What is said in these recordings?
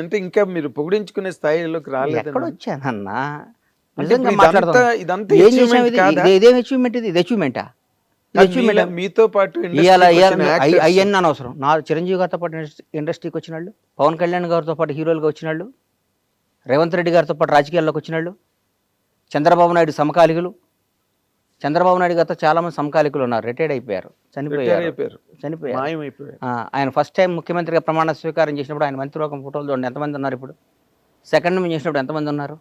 అంటే ఇంకా మీరు పొగిడించుకునే స్థాయిలోకి రాలేదన్నా? ఎక్కడొచ్చానన్నా? అంటే నిజంగా ఇప్పుడు మాట్లాడదాం. ఇదంతా ఏం చేసాం అచీవ్‌మెంట్ ఇది? కాదా? ఇదేం అచీవ్‌మెంట్ ఇది? ఇది అచీవ్‌మెంటా? ఇది కాదు, అచీవ్‌మెంటా? మీతో పాటు ఇయాల ఇండస్ట్రీకి వచ్చిన యాక్టర్స్ అయ్యన్నీ అనవసరం. నా చిరంజీవి గారితో పాటు ఇండస్ట్రీకి వచ్చినాళ్ళు, పవన్ కళ్యాణ్ గారితో పాటు హీరోలుగా వచ్చినాళ్ళు, రేవంత్ రెడ్డి గారితో పాటు రాజకీయాల్లోకి వచ్చినాళ్ళు, చంద్రబాబు నాయుడు సమకాలికులు. చంద్రబాబు నాయుడు గారితో చాలామంది సమకాలికులు ఉన్నారు. రిటైర్డ్ అయిపోయారు, రిటైర్ చనిపోయారు. అయిపోయారు, మాయమైపోయారు. ఆయన ఫస్ట్ టైం ముఖ్యమంత్రిగా ప్రమాణ స్వీకారం చేసినప్పుడు ఆయన మంత్రివర్గం ఫోటోలు చూడండి ఎంతమంది ఉన్నారు ఇప్పుడు. సెకండ్ టైం చేసినప్పుడు ఎంతమంది ఉన్నారు,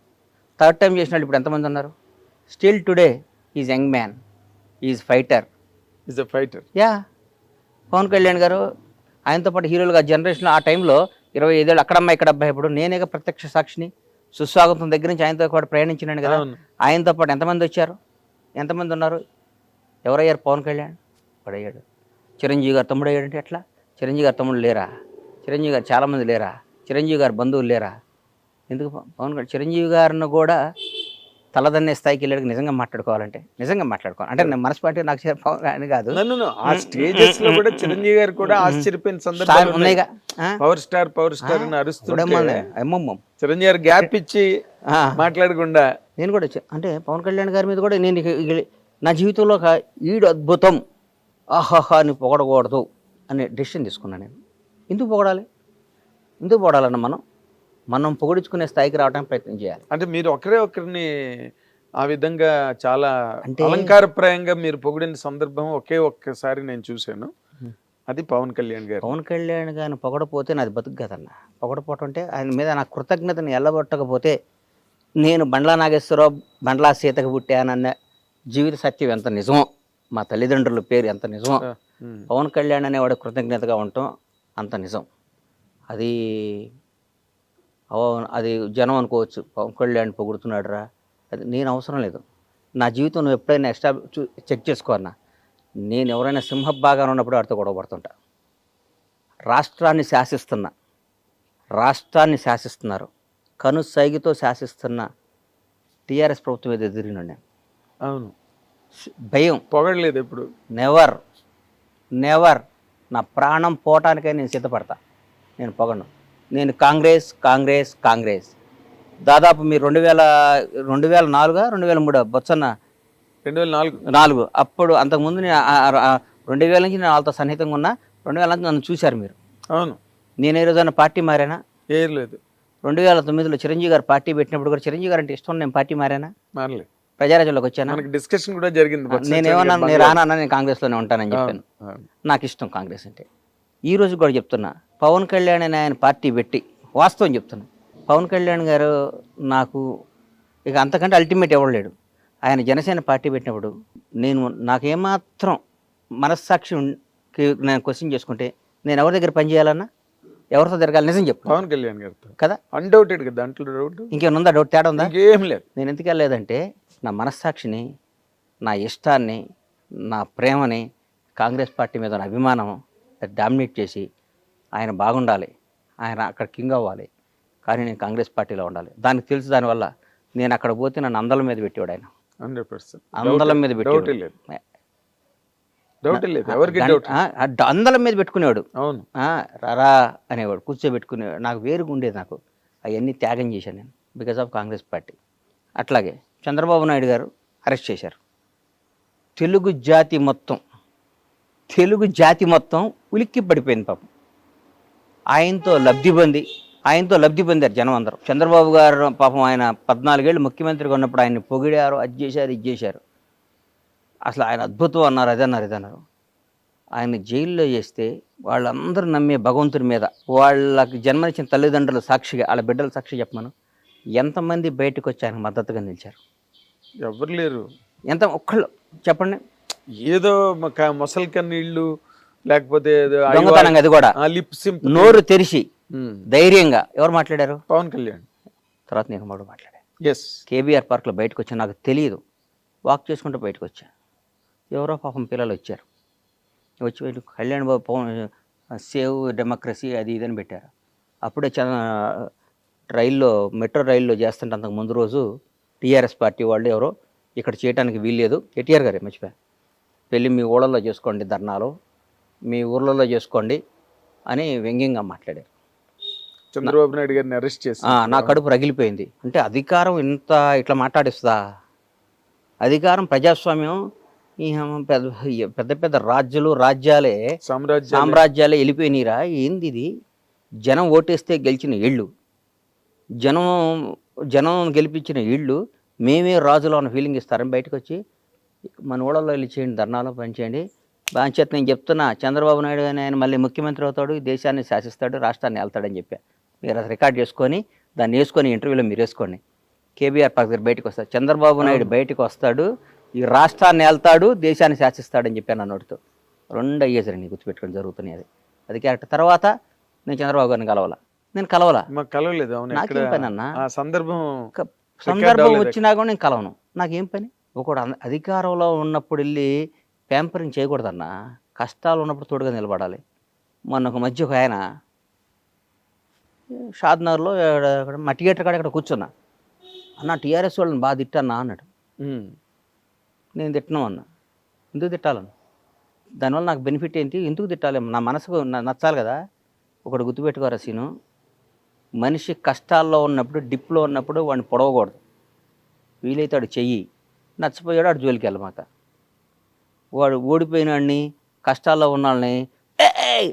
థర్డ్ టైం చేసినప్పుడు ఇప్పుడు ఎంతమంది ఉన్నారు. Still today is young man, is fighter. Is a fighter. Yeah, Pawan Kalyan garu ఆయనతో పాటు హీరోలుగా జనరేషన్ ఆ టైంలో 25 ఏళ్ళు అక్కడమ్మ ఇక్కడ అబ్బాయి. ఇప్పుడు నేనేగా ప్రత్యక్ష సాక్షిని. సుస్వాగతం దగ్గర నుంచి ఆయనతో పాటు ప్రయాణించినాను కదా. ఆయనతో పాటు ఎంతమంది వచ్చారు, ఎంతమంది ఉన్నారు, ఎవరయ్యారు? పవన్ కళ్యాణ్ పడయ్యాడు. చిరంజీవి గారు తమ్ముడు అయ్యాడంటే ఎట్లా? చిరంజీవి గారు తమ్ముడు లేరా? చిరంజీవి గారు చాలామంది లేరా? చిరంజీవి గారు బంధువులు లేరా? ఎందుకు పవన్ కళ్యాణ్ చిరంజీవి గారిని కూడా తలదన్నే స్థాయికి వెళ్ళాడు. నిజంగా మాట్లాడుకోవాలంటే నిజంగా మాట్లాడుకోవాలి అంటే నేను మనస్పాటి నాకు పవన్ అని కాదు. ఆ స్టేజెస్ లో కూడా చిరంజీవి గారు కూడా ఆశ్చర్యపోయిన సందర్భాలు ఉన్నాయిగా. పవర్ స్టార్ అని అరుస్తుంటే అమ్మమ్మ చిరంజీవి గారు గ్యాప్ ఇచ్చి మాట్లాడకుండా నేను కూడా అంటే పవన్ కళ్యాణ్ గారి మీద కూడా నేను నా జీవితంలో ఒక ఈడు అద్భుతం ఆహాహా అని పొగడకూడదు అనే డెసిషన్ తీసుకున్నాను నేను. ఎందుకు పొగడాలి? ఎందుకు పొగడాలన్న మనం పొగిడించుకునే స్థాయికి రావడానికి ప్రయత్నం చేయాలి. అంటే మీరు ఒకరిని ఆ విధంగా చాలా అలంకారప్రాయంగా మీరు పొగిడిన సందర్భం ఒక్కసారి నేను చూశాను. అది పవన్ కళ్యాణ్ గారు. పవన్ కళ్యాణ్ గారిని పొగడపోతే నాది బతుకు కదన్నా. పొగడపోవటం అంటే ఆయన మీద నా కృతజ్ఞతను ఎల్లబొట్టకపోతే నేను బండ్లా నాగేశ్వరరావు బండ్లా సీతకు పుట్టానన్న జీవిత సత్యం ఎంత నిజమో, మా తల్లిదండ్రుల పేరు ఎంత నిజమో, పవన్ కళ్యాణ్ అనేవాడు కృతజ్ఞతగా ఉండటం అంత నిజం. అది జనం అనుకోవచ్చు, పవన్ కళ్యాణ్ పొగుడుతున్నాడు రా, అది నేను అవసరం లేదు. నా జీవితం నువ్వు ఎప్పుడైనా చెక్ చేసుకో అన్నా. నేను ఎవరైనా సింహభాగాన ఉన్నప్పుడు వాడితో గొడవపడుతుంటా. రాష్ట్రాన్ని శాసిస్తున్నారు, కనుసైగితో శాసిస్తున్న టీఆర్ఎస్ ప్రభుత్వం మీద ఎదిరిన నేను. అవును, భయం పొగడలేదు ఎప్పుడు. నెవర్ నా ప్రాణం పోవటానికై నేను సిద్ధపడతా. నేను పొగను. నేను కాంగ్రెస్ దాదాపు మీరు 2004 2003 బొత్సన్న 2004 అప్పుడు అంతకుముందు నేను 2000 నుంచి నేను వాళ్ళతో సన్నిహితంగా ఉన్నా. 2000 నుంచి నన్ను చూశారు మీరు. అవును, నేను ఏ రోజైనా పార్టీ మారానా? ఏం లేదు. 2009లో చిరంజీవి గారు పార్టీ పెట్టినప్పుడు కూడా చిరంజీవి గారు అంటే ఇష్టం, నేను పార్టీ మారానా? మారలేదు. ప్రజారాజ్యంలోకి వచ్చానా? డిస్కషన్ కూడా జరిగింది. నేనేమన్నా నేను రానన్నా, నేను కాంగ్రెస్లోనే ఉంటానని చెప్పాను. నాకు ఇష్టం కాంగ్రెస్ అంటే. ఈ రోజు కూడా చెప్తున్నా, పవన్ కళ్యాణ్ అని ఆయన పార్టీ పెట్టి వాస్తవం చెప్తున్నా, పవన్ కళ్యాణ్ గారు నాకు ఇక అంతకంటే అల్టిమేట్ ఎవరు. ఆయన జనసేన పార్టీ పెట్టినప్పుడు నాకేమాత్రం మనస్సాక్షికి నేను క్వశ్చన్ చేసుకుంటే నేను ఎవరి దగ్గర పనిచేయాలన్నా, ఎవరితో తిరగాలి? నిజం చెప్పు. పవన్ కళ్యాణ్ గారితో కదా, అన్డౌటెడ్ కదా, దాంట్లో డౌట్ ఇంకేముందా? డౌట్ తేడా ఉందా? ఇంకేం లేదు. నేను ఎందుకు వెళ్ళలేదంటే నా మనస్సాక్షిని, నా ఇష్టాన్ని, నా ప్రేమని, కాంగ్రెస్ పార్టీ మీద నా అభిమానం డామినేట్ చేసి ఆయన బాగుండాలి, ఆయన అక్కడ కింగ్ అవ్వాలి, కానీ నేను కాంగ్రెస్ పార్టీలో ఉండాలి. దానికి తెలుసు. దానివల్ల నేను అక్కడ పోతే నన్ను అందల మీద పెట్టేవాడు ఆయన. 100% అందలం మీద పెట్టేవాడు. అందలం మీద పెట్టుకునేవాడు. అవును, రారా అనేవాడు, కూర్చోబెట్టుకునేవాడు. నాకు వేరుగా ఉండేది. నాకు అవన్నీ త్యాగం చేశాను నేను బికాజ్ ఆఫ్ కాంగ్రెస్ పార్టీ. అట్లాగే చంద్రబాబు నాయుడు గారు అరెస్ట్ చేశారు. తెలుగు జాతి మొత్తం ఉలిక్కి పడిపోయింది పాపం. ఆయనతో లబ్ధి పొందారు జనం అందరూ. చంద్రబాబు గారు పాపం ఆయన 14 ఏళ్ళు ముఖ్యమంత్రిగా ఉన్నప్పుడు ఆయన్ని పొగిడారు, అది చేశారు, ఇది చేశారు. అసలు ఆయన అద్భుతం అన్నారు, ఇదన్నారు. ఆయన జైల్లో చేస్తే వాళ్ళందరూ నమ్మే భగవంతుడి మీద, వాళ్ళకి జన్మనిచ్చిన తల్లిదండ్రుల సాక్షిగా, వాళ్ళ బిడ్డల సాక్షి చెప్పమను, ఎంతమంది బయటకు వచ్చి ఆయనకు మద్దతుగా నిలిచారు? ఎవరు లేరు. ఒక్కళ్ళు చెప్పండి. ఏదో మొసలి కన్నీళ్ళు, లేకపోతే దొంగతనంగా, అది కూడా నోరు తెరిచి ధైర్యంగా ఎవరు మాట్లాడారు? పవన్ కళ్యాణ్. తర్వాత నేను మాట్లాడాను. కేబీఆర్ పార్క్లో బయటకు వచ్చా, నాకు తెలియదు, వాక్ చేసుకుంటూ బయటకు వచ్చా. ఎవరో పాపం పిల్లలు వచ్చారు, వచ్చి కళ్యాణ్ బాబు పవన్ సేవ్ డెమోక్రసీ అది ఇదని పెట్టారు. అప్పుడే మెట్రో రైల్లో చేస్తుంటే అంతకు ముందు రోజు టీఆర్ఎస్ పార్టీ వాళ్ళు ఎవరో ఇక్కడ చేయడానికి వీల్లేదు, కేటీఆర్ గారే మర్చిపోయా, పెళ్ళి మీ ఊళ్ళల్లో చేసుకోండి, ధర్నాలు మీ ఊర్లలో చేసుకోండి అని వ్యంగ్యంగా మాట్లాడారు. చంద్రబాబు నాయుడు గారిని అరెస్ట్ చేసి నా కడుపు రగిలిపోయింది. అంటే అధికారం ఇంత ఇట్లా మాట్లాడిస్తుందా? అధికారం ప్రజాస్వామ్యం ఈ పెద్ద పెద్ద రాజ్యాలే సామ్రాజ్యాలే వెళ్ళిపోయినీరా? ఏంది ఇది? జనం ఓటేస్తే గెలిచిన ఇళ్ళు, జనం గెలిపించిన ఇళ్ళు, మేమే రాజులో ఉన్న ఫీలింగ్ ఇస్తారని బయటకు వచ్చి మన ఊళ్ళలో వెళ్ళి చేయండి, ధర్నాలో పనిచేయండి. బాధ్యత నేను చెప్తున్నా, చంద్రబాబు నాయుడు అని ఆయన మళ్ళీ ముఖ్యమంత్రి అవుతాడు, ఈ దేశాన్ని శాసిస్తాడు, రాష్ట్రాన్ని వెళ్తాడని చెప్పా. మీరు అది రికార్డ్ చేసుకొని దాన్ని వేసుకొని ఇంటర్వ్యూలో మీరు వేసుకోండి. కేబీఆర్ పార్క్ దగ్గర బయటకు వస్తాడు, చంద్రబాబు నాయుడు బయటకు వస్తాడు, ఈ రాష్ట్రాన్ని వెళ్తాడు, దేశాన్ని శాసిస్తాడని చెప్పాను నా నోటితో. 2 అయ్యేసరి గుర్తుపెట్టుకొని జరుగుతున్నాయి. అది క్యారెక్టర్. తర్వాత నేను చంద్రబాబు గారిని నేను కలవలా. కలవలేదు. నాకేం పని అన్న? సందర్భం వచ్చినా కూడా నేను కలవను. నాకేం పని? ఒకడు అధికారంలో ఉన్నప్పుడు వెళ్ళి ప్యాంపరింగ్ చేయకూడదన్నా. కష్టాలు ఉన్నప్పుడు తోడుగా నిలబడాలి. మొన్న ఒక మధ్య ఒక ఆయన షాద్నగర్లో మా థియేటర్ కాడ ఇక్కడ కూర్చున్నా. అన్న టీఆర్ఎస్ వాళ్ళని బాగా తిట్టన్నా అన్నాడు. నేను తిట్టను అన్నా. ఎందుకు తిట్టాలను? దానివల్ల నాకు బెనిఫిట్ ఏంటి? ఎందుకు తిట్టాలి? నా మనసుకు నచ్చాలి కదా. ఒకటి గుర్తుపెట్టుకోరా సీను, మనిషి కష్టాల్లో ఉన్నప్పుడు, డిప్లో ఉన్నప్పుడు వాడిని పొడవకూడదు. వీలైతే వాడు చెయ్యి, నచ్చిపోయాడు వాడు జోలికి వెళ్ళమాక. వాడు ఓడిపోయినాడిని, కష్టాల్లో ఉన్నాళ్ళని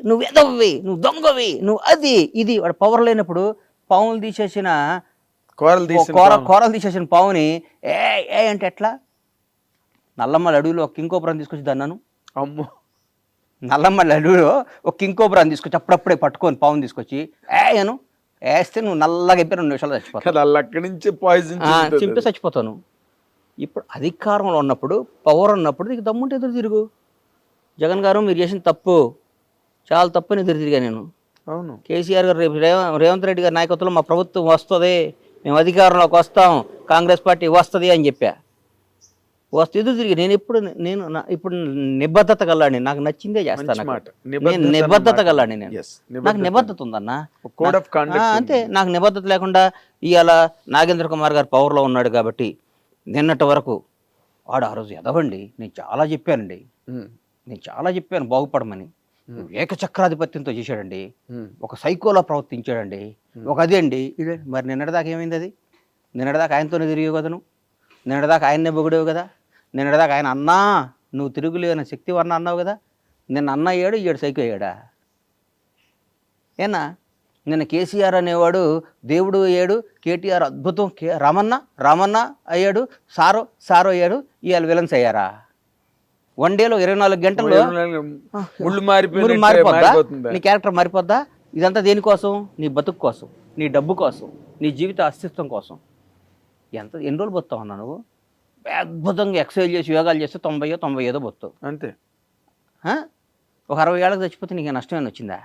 నువ్వు ఎదవ్వి, నువ్వు దొంగవి, నువ్వు అది ఇది, వాడు పవర్ లేనప్పుడు పావులు తీసేసిన కూరలు తీసేసిన పావుని ఏ అంటే ఎట్లా? నల్లమ్మల అడవిలో ఒక కింకోపురం తీసుకొచ్చి దన్నాను. అమ్మో, నల్లమ్మల అడవిలో ఒక కింకోపురం తీసుకొచ్చి అప్పుడప్పుడే పట్టుకొని పావుని తీసుకొచ్చి అను వేస్తే నువ్వు నల్లగా అయిపోయి 2 నిమిషాలు చచ్చిపోతావు. అక్కడి నుంచి పాయిజన్ చింపి చచ్చిపోతాను. ఇప్పుడు అధికారంలో ఉన్నప్పుడు, పవర్ ఉన్నప్పుడు నీకు దమ్ముంటే ఎదురు తిరుగు. జగన్ గారు మీరు చేసిన తప్పు, చాలా తప్పు అని ఎదురు తిరిగా నేను. అవును. కేసీఆర్ గారు రేపు రేవంత్ రెడ్డి గారి నాయకత్వంలో మా ప్రభుత్వం వస్తుంది, మేము అధికారంలోకి వస్తాం, కాంగ్రెస్ పార్టీ వస్తుంది అని చెప్పా. వస్తే ఎదురు తిరిగి నేను ఇప్పుడు నిబద్ధత గల్లాడిని. నాకు నచ్చిందే చేస్తాను. నేను నిబద్ధత గల్లాడిని. నాకు నిబద్ధత ఉందన్న. అంతే. నాకు నిబద్ధత లేకుండా ఇవాళ నాగేంద్ర కుమార్ గారు పవర్లో ఉన్నాడు కాబట్టి నిన్నటి వరకు వాడు ఆ రోజు ఎదవండి. నేను చాలా చెప్పాను బాగుపడమని. ఏకచక్రాధిపత్యంతో చేశాడండి, ఒక సైకోలా ప్రవర్తించాడండి, ఒక అదే అండి ఇదే. మరి నిన్నటిదాకా ఏమైంది? అది నిన్నటిదాకా ఆయనతోనే తిరిగే కదా నువ్వు, నిన్నటిదాకా ఆయన్నే పొగిడేవు కదా, నిన్నటిదాకా ఆయన అన్నా నువ్వు తిరుగులేని శక్తివర్ణ అన్నావు కదా. నిన్న అన్న అయ్యాడు, ఈడు సైకో అయ్యాడా? ఏనా? నిన్న కేసీఆర్ అనేవాడు దేవుడు అయ్యాడు, కేటీఆర్ అద్భుతం, రామన్న అయ్యాడు, సారో అయ్యాడు, ఇవాళ విలన్స్ అయ్యారా? 1 డేలో 24 గంటల్లో మారిపోద్దా? నీ క్యారెక్టర్ మారిపోద్దా? ఇదంతా దేనికోసం? నీ బతుకు కోసం, నీ డబ్బు కోసం, నీ జీవిత అస్తిత్వం కోసం. ఎన్ని రోజులు బతుతావు అన్నా నువ్వు? అద్భుతంగా ఎక్సర్సైజ్ చేసి యోగాలు చేస్తే 90 బతుతావు అంతే. ఒక 60 ఏళ్ళకి చచ్చిపోతే నీకు నష్టమేనా వచ్చిందా?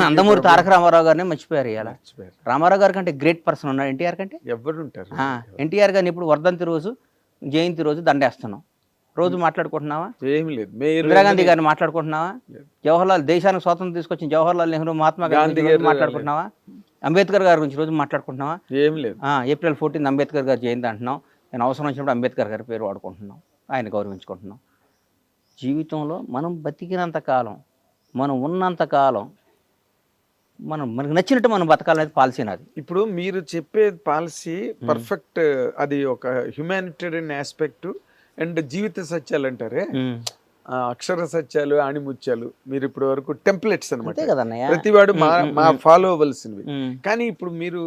నందమూరి తారక రామారావు గారిని మర్చిపోయారు. ఇలా రామారావు గారి కంటే గ్రేట్ పర్సన్ ఉన్నాడు ఎన్టీఆర్ కంటే. ఎవరు ఉంటారు? ఎన్టీఆర్ గారిని ఇప్పుడు వర్ధంతి రోజు, జయంతి రోజు దండేస్తున్నాం. రోజు మాట్లాడుకుంటున్నావా? ఏమి లేదు. ఇందిరాగాంధీ గారిని మాట్లాడుకుంటున్నావా? జవహర్లాల్, దేశానికి స్వాతంత్రం తీసుకొచ్చిన జవహర్లాల్ నెహ్రూ, మహాత్మా గాంధీ గారు మాట్లాడుకుంటున్నావా? అంబేద్కర్ గారి గురించి రోజు మాట్లాడుకుంటున్నావా? ఏం లేదు. ఏప్రిల్ 14 అంబేద్కర్ గారి జయంతి అంటున్నాం. నేను అవసరం వచ్చినప్పుడు అంబేద్కర్ గారి పేరు వాడుకుంటున్నాం, ఆయన గౌరవించుకుంటున్నాం. జీవితంలో మనం బతికినంత కాలం, మనం ఉన్నంత కాలం మనకు నచ్చినట్టు మనం బతకాలనేది పాలసీ నాది. ఇప్పుడు మీరు చెప్పే పాలసీ పర్ఫెక్ట్. అది ఒక హ్యుమానిటేరియన్ ఆస్పెక్ట్ అండ్ జీవిత సత్యాలు అంటారే, అక్షర సత్యాలు, ఆణిముత్యాలు మీరు ఇప్పుడు వరకు టెంప్లెట్స్ అనమాట. కదన్నయ్య, ప్రతివాడు మా ఫాలో అవ్వాల్సినవి. కానీ ఇప్పుడు మీరు